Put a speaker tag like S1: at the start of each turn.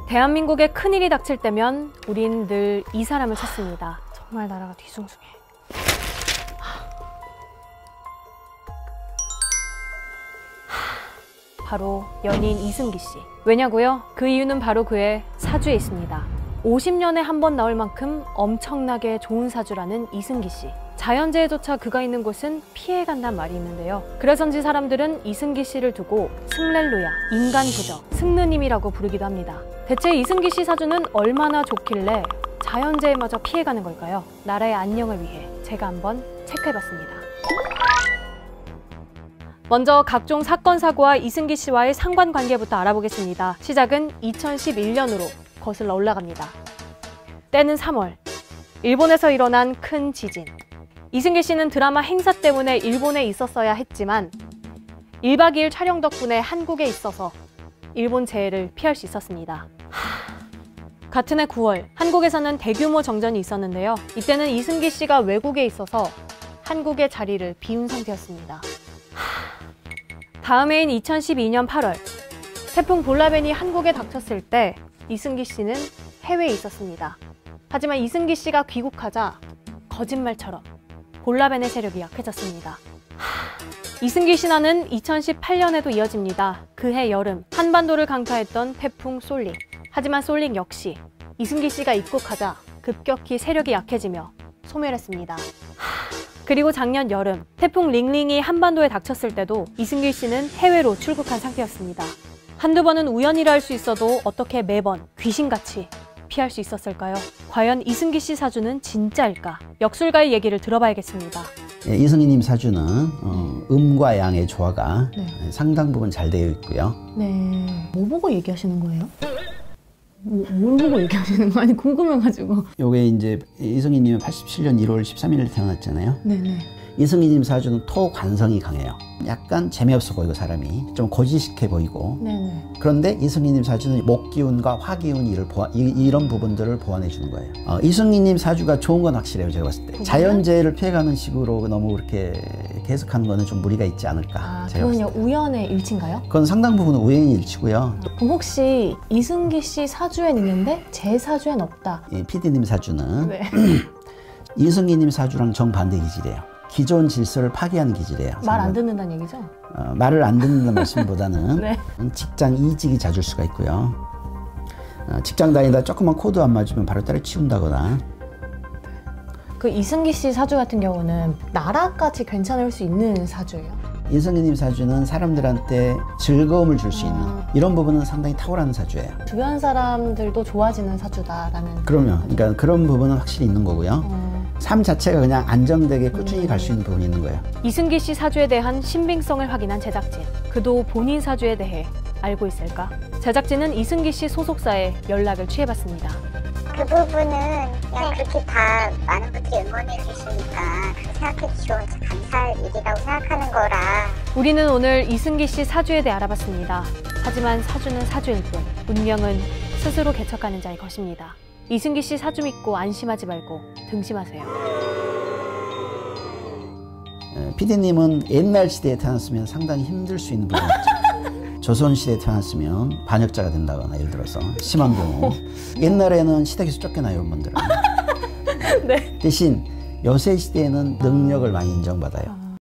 S1: 대한민국에 큰일이 닥칠 때면 우린 늘 이 사람을 찾습니다. 정말 나라가 뒤숭숭해. 바로 연인 이승기 씨. 왜냐고요? 그 이유는 바로 그의 사주에 있습니다. 50년에 한 번 나올 만큼 엄청나게 좋은 사주라는 이승기 씨. 자연재해조차 그가 있는 곳은 피해간단 말이 있는데요. 그래서인지 사람들은 이승기 씨를 두고 승렐루야, 인간부적, 승느님이라고 부르기도 합니다. 대체 이승기 씨 사주는 얼마나 좋길래 자연재해마저 피해가는 걸까요? 나라의 안녕을 위해 제가 한번 체크해봤습니다. 먼저 각종 사건, 사고와 이승기 씨와의 상관관계부터 알아보겠습니다. 시작은 2011년으로 거슬러 올라갑니다. 때는 3월, 일본에서 일어난 큰 지진. 이승기 씨는 드라마 행사 때문에 일본에 있었어야 했지만 1박 2일 촬영 덕분에 한국에 있어서 일본 재해를 피할 수 있었습니다. 같은 해 9월, 한국에서는 대규모 정전이 있었는데요. 이때는 이승기 씨가 외국에 있어서 한국의 자리를 비운 상태였습니다. 다음 해인 2012년 8월, 태풍 볼라벤이 한국에 닥쳤을 때 이승기 씨는 해외에 있었습니다. 하지만 이승기 씨가 귀국하자 거짓말처럼 볼라벤의 세력이 약해졌습니다. 이승기 신화는 2018년에도 이어집니다. 그해 여름, 한반도를 강타했던 태풍 솔릭. 하지만 솔릭 역시 이승기 씨가 입국하자 급격히 세력이 약해지며 소멸했습니다. 그리고 작년 여름, 태풍 링링이 한반도에 닥쳤을 때도 이승기 씨는 해외로 출국한 상태였습니다. 한두 번은 우연이라 할 수 있어도 어떻게 매번 귀신같이 피할 수 있었을까요? 과연 이승기 씨 사주는 진짜일까? 역술가의 얘기를 들어봐야겠습니다.
S2: 네, 이승기님 사주는 음과 양의 조화가 상당 부분 잘 되어 있고요.
S3: 네. 뭐 보고 얘기하시는 거예요? 뭘 보고 얘기하시는 거? 아니 궁금해가지고.
S2: 요게 이제 이승기님은 87년 1월 13일에 태어났잖아요.
S3: 네네.
S2: 이승기님 사주는 토 관성이 강해요. 약간 재미없어 보이고 사람이 좀 고지식해 보이고.
S3: 네네.
S2: 그런데 이승기님 사주는 목 기운과 화 기운 이런 부분들을 보완해 주는 거예요. 이승기님 사주가 좋은 건 확실해요. 제가 봤을 때 자연재해를 피해가는 식으로 너무 그렇게 계속하는 거는 좀 무리가 있지 않을까.
S3: 그건요 우연의 일치인가요?
S2: 그건 상당 부분은 우연의 일치고요.
S3: 그럼 혹시 이승기 씨 사주엔 있는데 제 사주엔 없다.
S2: 이 PD님 사주는
S3: 네.
S2: 이승기님 사주랑 정반대 기질이에요. 기존 질서를 파괴하는 기질이에요.
S3: 말 안 듣는다는 얘기죠?
S2: 말을 안 듣는다는 말씀보다는
S3: 네.
S2: 직장 이직이 잦을 수가 있고요. 직장 다니다 조금만 코드 안 맞으면 바로 때려치운다거나.
S3: 그 이승기 씨 사주 같은 경우는 나라까지 괜찮을 수 있는 사주예요.
S2: 이승기님 사주는 사람들한테 즐거움을 줄 수 있는 이런 부분은 상당히 탁월한 사주예요.
S3: 주변 사람들도 좋아지는 사주다라는.
S2: 그럼요. 그러니까 그런 부분은 확실히 있는 거고요. 삶 자체가 그냥 안정되게 꾸준히 갈 수 있는 부분이 있는 거예요.
S1: 이승기 씨 사주에 대한 신빙성을 확인한 제작진. 그도 본인 사주에 대해 알고 있을까? 제작진은 이승기 씨 소속사에 연락을 취해봤습니다.
S4: 그 부분은 그냥 그렇게 다 많은 분들이 응원해 주시니까 생각해 주시면 감사할 일이라고 생각하는 거라.
S1: 우리는 오늘 이승기 씨 사주에 대해 알아봤습니다. 하지만 사주는 사주일 뿐, 운명은 스스로 개척하는 자의 것입니다. 이승기 씨 사주 믿고 안심하지 말고 등심하세요.
S2: PD님은 옛날 시대에 태어났으면 상당히 힘들 수 있는 부분이 있죠. 조선시대에 태어났으면 반역자가 된다거나 예를 들어서 심한 경우. 옛날에는 시댁에서 쫓겨나요, 이런 분들은.
S1: 네.
S2: 대신 요새 시대에는 능력을 많이 인정받아요.